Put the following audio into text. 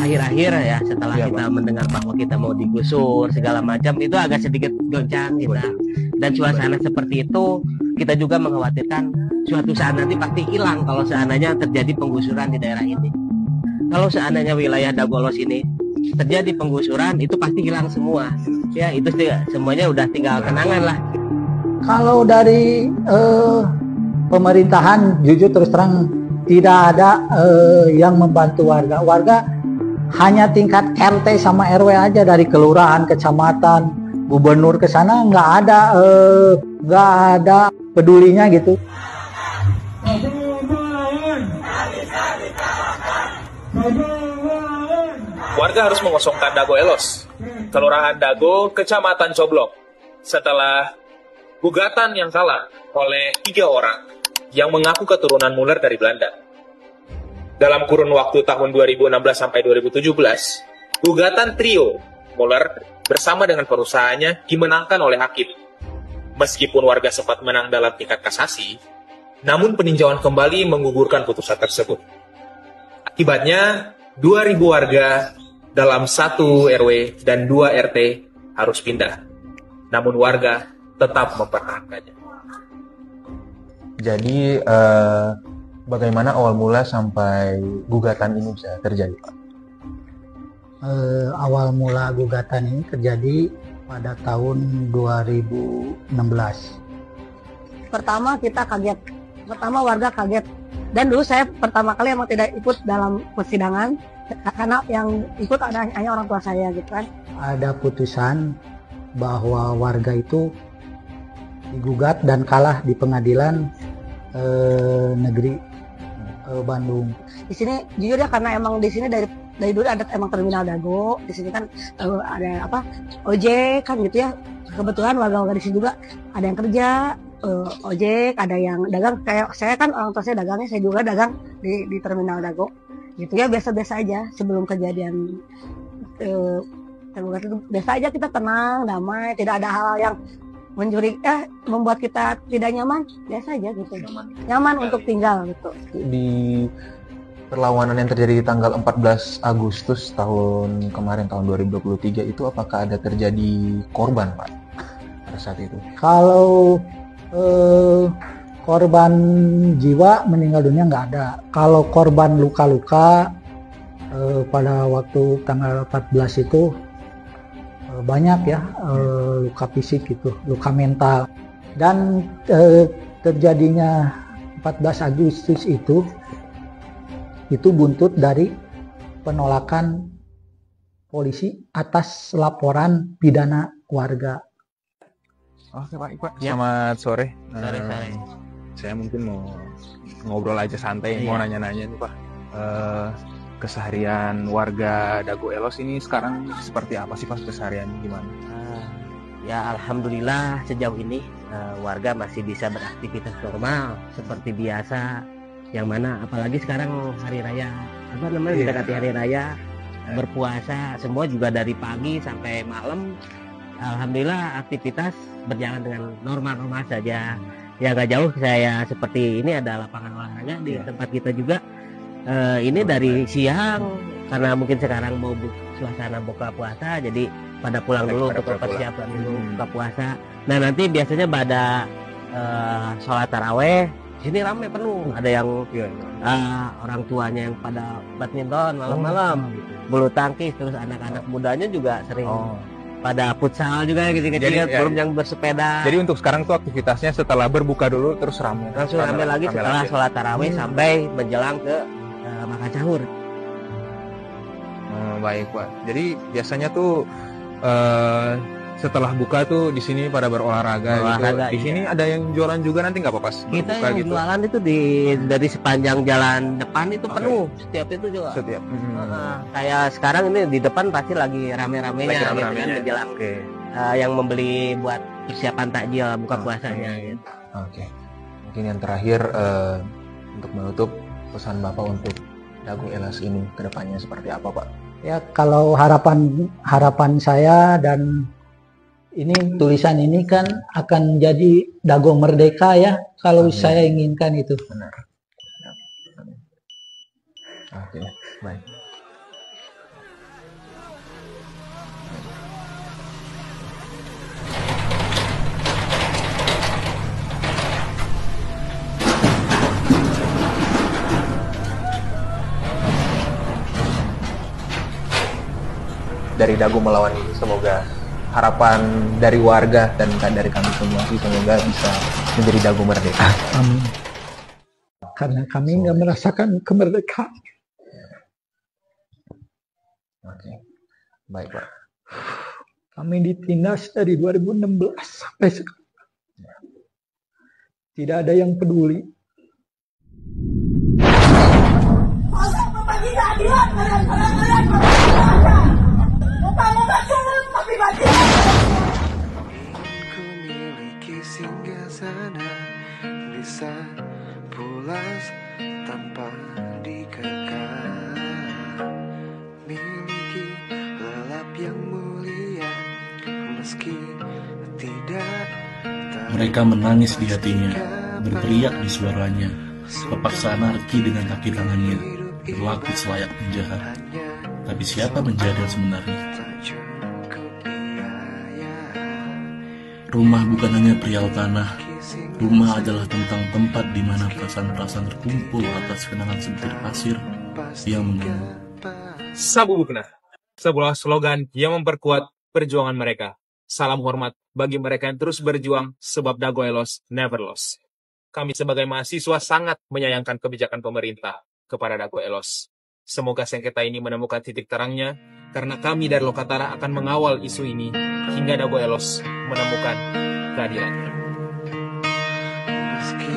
akhir-akhir ya setelah kita mendengar bahwa kita mau digusur segala macam, itu agak sedikit goncang kita. Dan suasana seperti itu kita juga mengkhawatirkan suatu saat nanti pasti hilang kalau seandainya terjadi penggusuran di daerah ini. Kalau seandainya wilayah Dagolos ini terjadi penggusuran, itu pasti hilang semua. Ya itu semuanya udah tinggal kenangan lah. Kalau dari pemerintahan, jujur terus terang tidak ada yang membantu warga. Warga hanya tingkat RT sama RW aja, dari kelurahan, kecamatan, gubernur ke sana nggak ada pedulinya gitu. Warga harus mengosongkan Dago Elos, Kelurahan Dago, Kecamatan Coblong, setelah gugatan yang salah oleh 3 orang yang mengaku keturunan Muller dari Belanda. Dalam kurun waktu tahun 2016 sampai 2017, gugatan trio Muller bersama dengan perusahaannya dimenangkan oleh hakim. Meskipun warga sempat menang dalam tingkat kasasi, namun peninjauan kembali menggugurkan putusan tersebut. Akibatnya, 2.000 warga dalam 1 RW dan 2 RT harus pindah. Namun warga tetap mempertahankannya. Jadi bagaimana awal mula sampai gugatan ini bisa terjadi, Pak? Awal mula gugatan ini terjadi pada tahun 2016. Pertama kita kaget, warga kaget. Dan dulu saya pertama kali emang tidak ikut dalam persidangan karena yang ikut hanya orang tua saya gitu kan. Ada putusan bahwa warga itu digugat dan kalah di pengadilan negeri Bandung. Di sini jujur ya, karena emang di sini dari dulu ada emang terminal Dago. Di sini kan ada ojek kan gitu ya. Kebetulan warga-warga di sini juga ada yang kerja ojek, ada yang dagang. Kayak saya kan orang tua saya dagangnya, saya juga dagang di terminal Dago. Gitu ya, biasa-biasa aja sebelum kejadian tergugat itu. Biasa aja, kita tenang, damai, tidak ada hal yang membuat kita tidak nyaman, biasa aja gitu. Nyaman untuk tinggal gitu. Di perlawanan yang terjadi di tanggal 14 Agustus tahun kemarin, tahun 2023 itu, apakah ada terjadi korban, Pak, pada saat itu? Kalau korban jiwa meninggal dunia nggak ada. Kalau korban luka-luka pada waktu tanggal 14 itu banyak ya, luka fisik gitu, luka mental. Dan terjadinya 14 Agustus itu buntut dari penolakan polisi atas laporan pidana warga. Oke Pak, selamat sore. Sore. Saya mungkin mau ngobrol aja santai, mau nanya-nanya nih Pak. Keseharian warga Dago Elos ini sekarang seperti apa sih Pak, kesehariannya gimana? Ya alhamdulillah sejauh ini warga masih bisa beraktivitas normal seperti biasa. Yang mana apalagi sekarang hari raya, mendekati hari raya, berpuasa, semua juga dari pagi sampai malam. Alhamdulillah aktivitas berjalan dengan normal-normal saja. Ya gak jauh saya seperti ini ada lapangan olahraga di tempat kita juga. Ini dari siang karena mungkin sekarang mau suasana buka puasa, jadi pada pulang dulu untuk persiapan dulu buka puasa. Nah nanti biasanya pada sholat taraweh sini ramai penuh. Ada yang orang tuanya yang pada badminton malam-malam, bulu tangkis, terus anak-anak mudanya juga sering pada futsal juga kecil-kecil, belum yang bersepeda. Jadi untuk sekarang tuh aktivitasnya setelah berbuka dulu terus ramai. Langsung ramai lagi setelah sholat tarawih sampai menjelang ke makan sahur. Baik Pak. Jadi biasanya tuh setelah buka tuh di sini pada berolahraga gitu. Di sini ada yang jualan juga nanti nggak apa-apa? Kita yang gitu. jualan itu dari sepanjang jalan depan itu penuh. Setiap itu juga. Setiap. Kayak sekarang ini di depan pasti lagi rame-ramenya gitu kan, menjelang yang membeli buat persiapan takjil buka puasanya. Gitu. Oke. Mungkin yang terakhir untuk menutup, pesan Bapak untuk Dago Elos ini kedepannya seperti apa Pak? Ya kalau harapan saya, dan ini tulisan ini kan akan jadi Dago merdeka ya, kalau saya inginkan itu. Benar. Oke, baik. dari Dago melawan ini. Semoga harapan dari warga dan dari kami semua sih, semoga bisa menjadi Dago merdeka. Amin. Karena kami nggak merasakan kemerdekaan. Oke, baik Pak. Kami ditindas dari 2016 sampai sekarang. Tidak ada yang peduli. Ku miliki singgasana, bisa pulas tanpa dikekang. Miliki lelap yang mulia, meski tidak. Mereka menangis di hatinya, berteriak di suaranya, lepas anarki dengan kaki tangannya, berlaku selayak penjahat. Tapi siapa penjahat yang sebenarnya? Rumah bukan hanya perihal tanah. Rumah adalah tentang tempat di mana perasaan-perasaan terkumpul atas kenangan sebutir pasir yang mengganggu. Sabu Bukna, sebuah slogan yang memperkuat perjuangan mereka. Salam hormat bagi mereka yang terus berjuang sebab Dago Elos never lost. Kami sebagai mahasiswa sangat menyayangkan kebijakan pemerintah kepada Dago Elos. Semoga sengketa ini menemukan titik terangnya, karena kami dari Lokatara akan mengawal isu ini hingga Dago Elos menemukan keadilannya. Meski